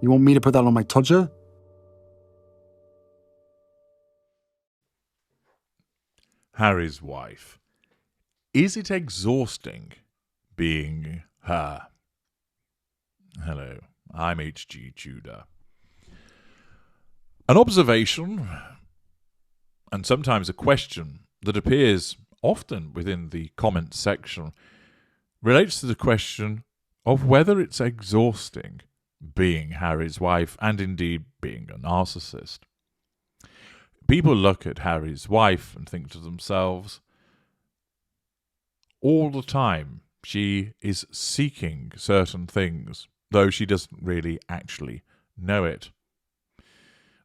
You want me to put that on my Tudor? Harry's wife. Is it exhausting being her? Hello, I'm H.G. Tudor. An observation, and sometimes a question, that appears often within the comments section relates to the question of whether it's exhausting being Harry's wife and indeed being a narcissist. People look at Harry's wife and think to themselves, all the time she is seeking certain things, though she doesn't really actually know it.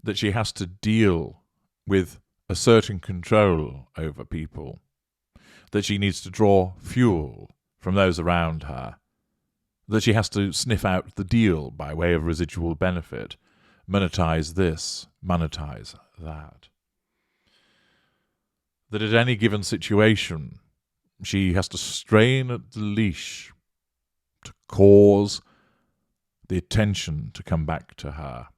That she has to deal with a certain control over people. That she needs to draw fuel from those around her. That she has to sniff out the deal by way of residual benefit. Monetize this, monetize that. That at any given situation, she has to strain at the leash to cause the attention to come back to her.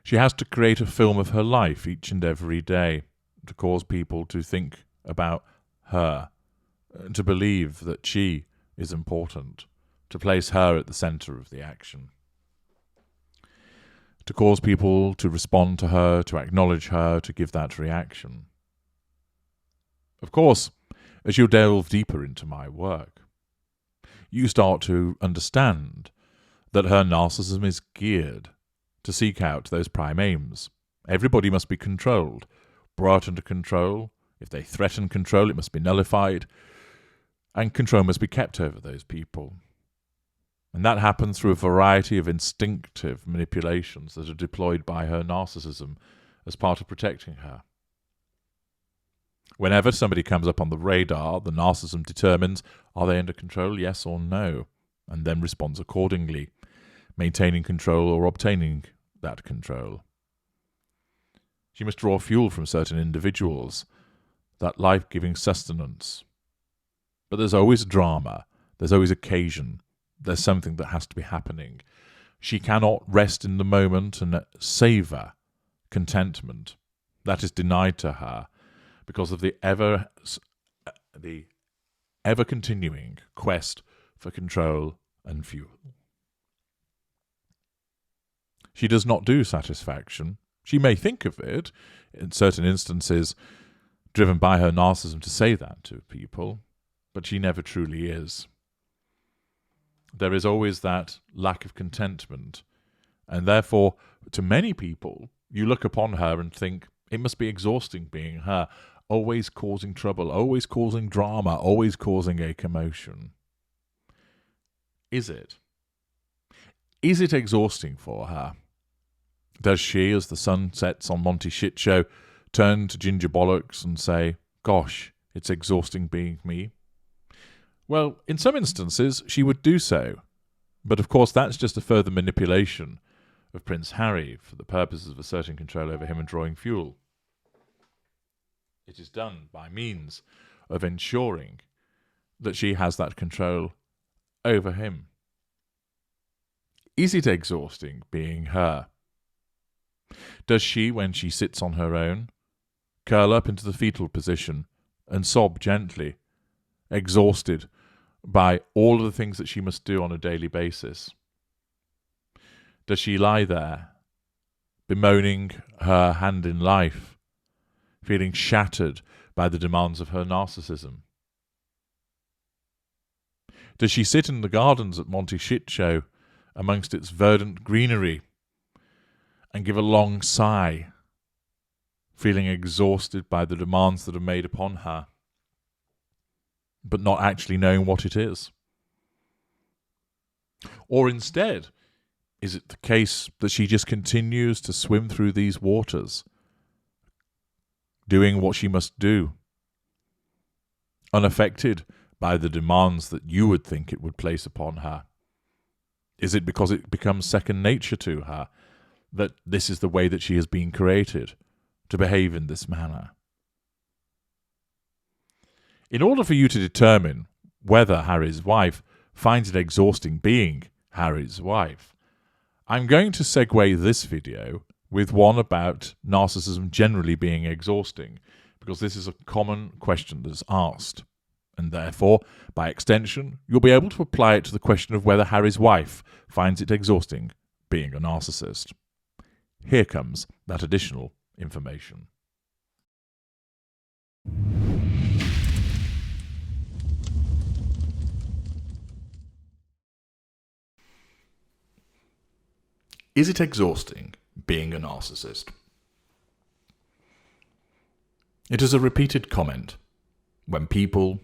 She has to create a film of her life each and every day to cause people to think about her, to believe that she is important, to place her at the centre of the action, to cause people to respond to her, to acknowledge her, to give that reaction. Of course, as you delve deeper into my work, you start to understand that her narcissism is geared to seek out those prime aims. Everybody must be controlled, brought under control. If they threaten control, it must be nullified, and control must be kept over those people. And that happens through a variety of instinctive manipulations that are deployed by her narcissism as part of protecting her. Whenever somebody comes up on the radar, the narcissism determines, are they under control, yes or no, and then responds accordingly, maintaining control or obtaining that control. She must draw fuel from certain individuals, that life-giving sustenance. But there's always drama, there's always occasion, there's something that has to be happening. She cannot rest in the moment and savour contentment. That is denied to her because of the ever-continuing quest for control and fuel. She does not do satisfaction. She may think of it, in certain instances, driven by her narcissism to say that to people, but she never truly is. There is always that lack of contentment, and therefore, to many people, you look upon her and think, it must be exhausting being her, always causing trouble, always causing drama, always causing a commotion. Is it? Is it exhausting for her? Does she, as the sun sets on Monty Shit Show, turn to Ginger Bollocks and say, gosh, it's exhausting being me? Well, in some instances, she would do so. But of course, that's just a further manipulation of Prince Harry for the purposes of asserting control over him and drawing fuel. It is done by means of ensuring that she has that control over him. Is it exhausting being her? Does she, when she sits on her own, curl up into the fetal position and sob gently, exhausted by all of the things that she must do on a daily basis? Does she lie there, bemoaning her hand in life, feeling shattered by the demands of her narcissism? Does she sit in the gardens at Monty Shit Show amongst its verdant greenery and give a long sigh, feeling exhausted by the demands that are made upon her, but not actually knowing what it is? Or instead, is it the case that she just continues to swim through these waters, doing what she must do, unaffected by the demands that you would think it would place upon her? Is it because it becomes second nature to her that this is the way that she has been created, to behave in this manner? In order for you to determine whether Harry's wife finds it exhausting being Harry's wife. I'm going to segue this video with one about narcissism generally being exhausting, because this is a common question that's asked. And therefore, by extension, you'll be able to apply it to the question of whether Harry's wife finds it exhausting being a narcissist. Here comes that additional information. Is it exhausting being a narcissist? It is a repeated comment when people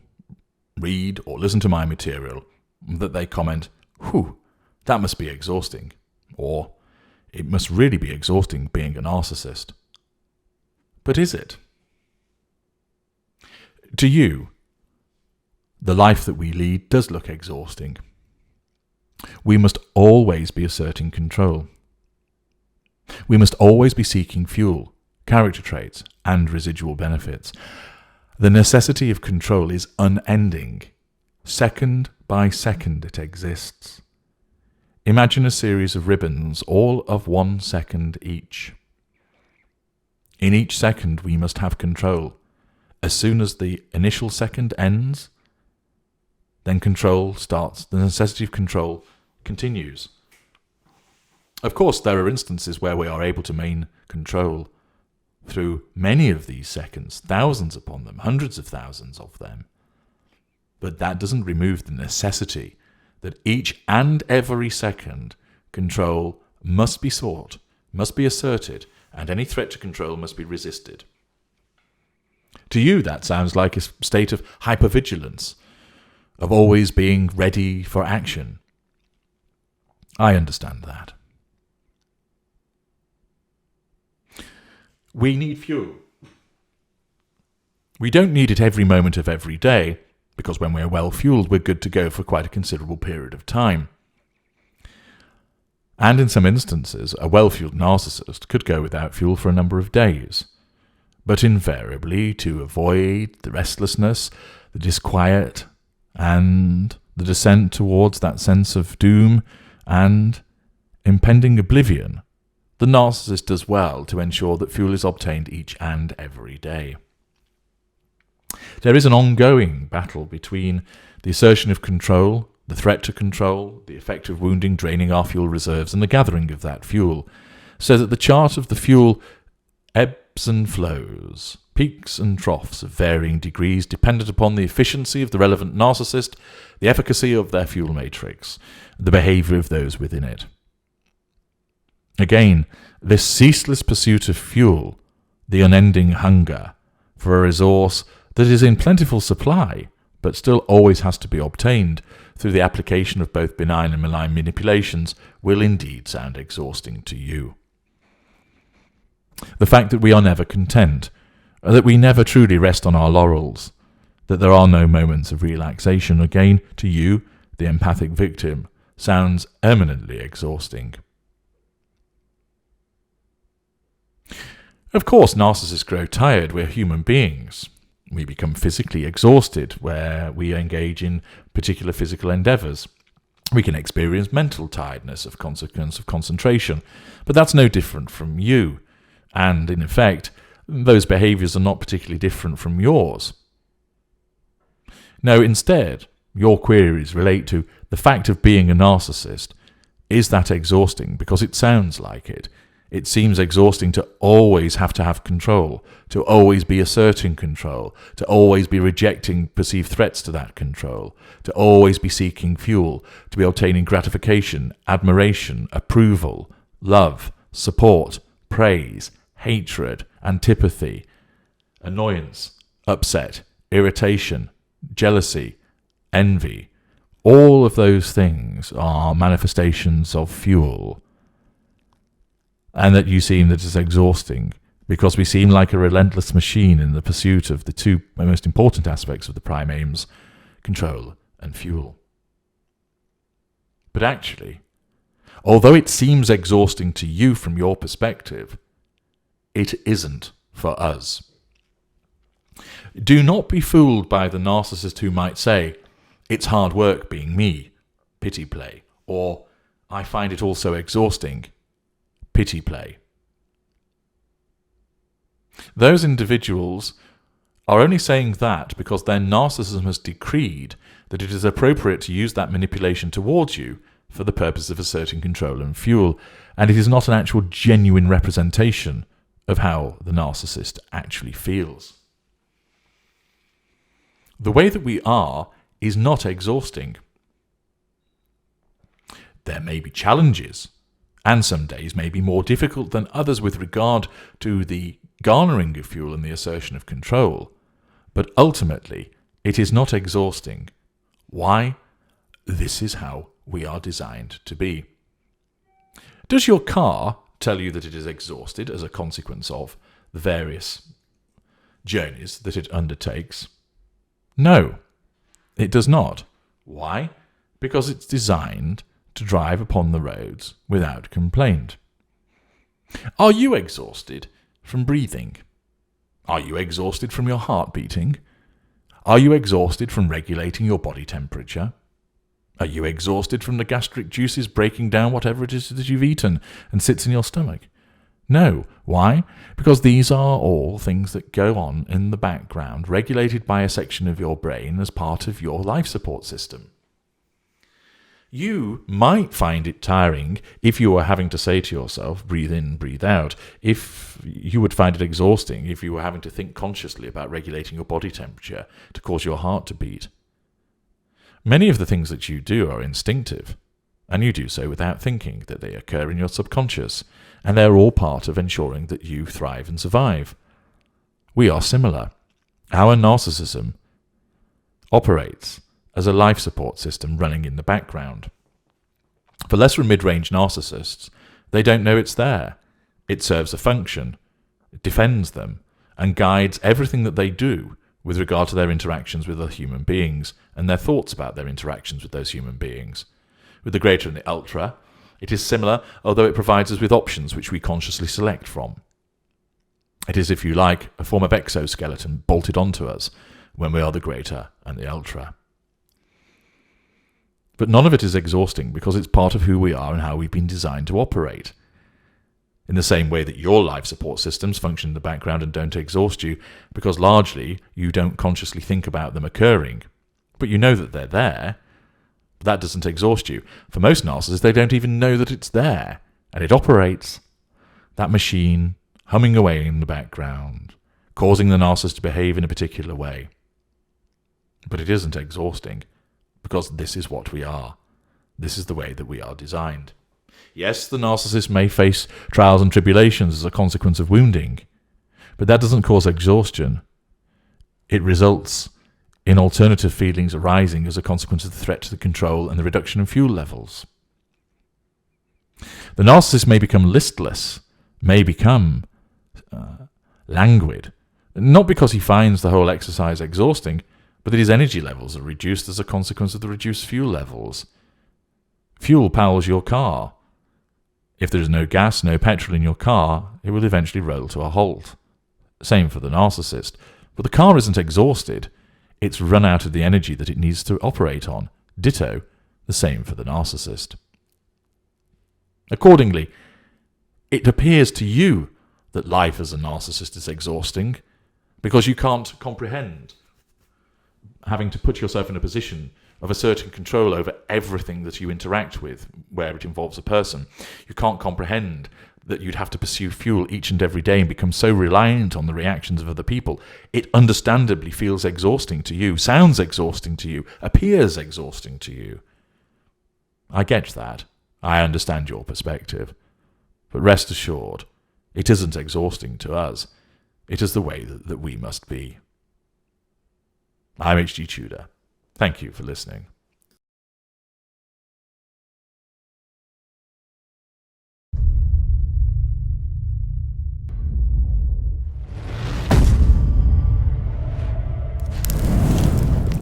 read or listen to my material that they comment, "Whew, that must be exhausting," or "It must really be exhausting being a narcissist." But is it? To you, the life that we lead does look exhausting. We must always be asserting control. We must always be seeking fuel, character traits, and residual benefits. The necessity of control is unending. Second by second it exists. Imagine a series of ribbons, all of 1 second each. In each second we must have control. As soon as the initial second ends, then control starts. The necessity of control continues. Of course, there are instances where we are able to maintain control through many of these seconds, thousands upon them, hundreds of thousands of them. But that doesn't remove the necessity that each and every second control must be sought, must be asserted, and any threat to control must be resisted. To you, that sounds like a state of hypervigilance, of always being ready for action. I understand that. We need fuel. We don't need it every moment of every day, because when we're well fueled, we're good to go for quite a considerable period of time. And in some instances, a well-fueled narcissist could go without fuel for a number of days. But invariably, to avoid the restlessness, the disquiet, and the descent towards that sense of doom and impending oblivion, the narcissist does well to ensure that fuel is obtained each and every day. There is an ongoing battle between the assertion of control, the threat to control, the effect of wounding, draining our fuel reserves, and the gathering of that fuel, so that the chart of the fuel ebbs and flows, peaks and troughs of varying degrees, dependent upon the efficiency of the relevant narcissist, the efficacy of their fuel matrix, the behaviour of those within it. Again, this ceaseless pursuit of fuel, the unending hunger for a resource that is in plentiful supply, but still always has to be obtained through the application of both benign and malign manipulations, will indeed sound exhausting to you. The fact that we are never content, that we never truly rest on our laurels, that there are no moments of relaxation, again, to you, the empathic victim, sounds eminently exhausting. Of course, narcissists grow tired. We're human beings. We become physically exhausted where we engage in particular physical endeavours. We can experience mental tiredness of consequence of concentration, but that's no different from you. And, in effect, those behaviours are not particularly different from yours. No, instead, your queries relate to the fact of being a narcissist. Is that exhausting? Because it sounds like it. It seems exhausting to always have to have control, to always be asserting control, to always be rejecting perceived threats to that control, to always be seeking fuel, to be obtaining gratification, admiration, approval, love, support, praise, hatred, antipathy, annoyance, upset, irritation, jealousy, envy. All of those things are manifestations of fuel. And that you seem that is exhausting, because we seem like a relentless machine in the pursuit of the two most important aspects of the prime aims, control and fuel. But actually, although it seems exhausting to you from your perspective, it isn't for us. Do not be fooled by the narcissist who might say, "It's hard work being me," pity play, or I find it also exhausting. Pity play. Those individuals are only saying that because their narcissism has decreed that it is appropriate to use that manipulation towards you for the purpose of asserting control and fuel, and it is not an actual genuine representation of how the narcissist actually feels. The way that we are is not exhausting. There may be challenges, and some days may be more difficult than others with regard to the garnering of fuel and the assertion of control, but ultimately it is not exhausting. Why? This is how we are designed to be. Does your car tell you that it is exhausted as a consequence of the various journeys that it undertakes? No, it does not. Why? Because it's designed to drive upon the roads without complaint. Are you exhausted from breathing? Are you exhausted from your heart beating? Are you exhausted from regulating your body temperature? Are you exhausted from the gastric juices breaking down whatever it is that you've eaten and sits in your stomach? No. Why? Because these are all things that go on in the background, regulated by a section of your brain as part of your life support system. You might find it tiring if you were having to say to yourself, breathe in, breathe out. If you would find it exhausting if you were having to think consciously about regulating your body temperature to cause your heart to beat. Many of the things that you do are instinctive, and you do so without thinking, that they occur in your subconscious, and they're all part of ensuring that you thrive and survive. We are similar. Our narcissism operates as a life support system running in the background. For lesser and mid-range narcissists, they don't know it's there. It serves a function, it defends them, and guides everything that they do with regard to their interactions with other human beings and their thoughts about their interactions with those human beings. With the greater and the ultra, it is similar, although it provides us with options which we consciously select from. It is, if you like, a form of exoskeleton bolted onto us when we are the greater and the ultra. But none of it is exhausting because it's part of who we are and how we've been designed to operate. In the same way that your life support systems function in the background and don't exhaust you, because largely you don't consciously think about them occurring. But you know that they're there, but that doesn't exhaust you. For most narcissists, they don't even know that it's there, and it operates. That machine humming away in the background, causing the narcissist to behave in a particular way. But it isn't exhausting, because this is what we are. This is the way that we are designed. Yes, the narcissist may face trials and tribulations as a consequence of wounding, but that doesn't cause exhaustion. It results in alternative feelings arising as a consequence of the threat to the control and the reduction in fuel levels. The narcissist may become listless, may become languid, not because he finds the whole exercise exhausting, but that his energy levels are reduced as a consequence of the reduced fuel levels. Fuel powers your car. If there is no gas, no petrol in your car, it will eventually roll to a halt. Same for the narcissist. But the car isn't exhausted. It's run out of the energy that it needs to operate on. Ditto, the same for the narcissist. Accordingly, it appears to you that life as a narcissist is exhausting because you can't comprehend having to put yourself in a position of asserting control over everything that you interact with, where it involves a person. You can't comprehend that you'd have to pursue fuel each and every day and become so reliant on the reactions of other people. It understandably feels exhausting to you, sounds exhausting to you, appears exhausting to you. I get that. I understand your perspective. But rest assured, it isn't exhausting to us. It is the way that we must be. I'm H.G. Tudor. Thank you for listening.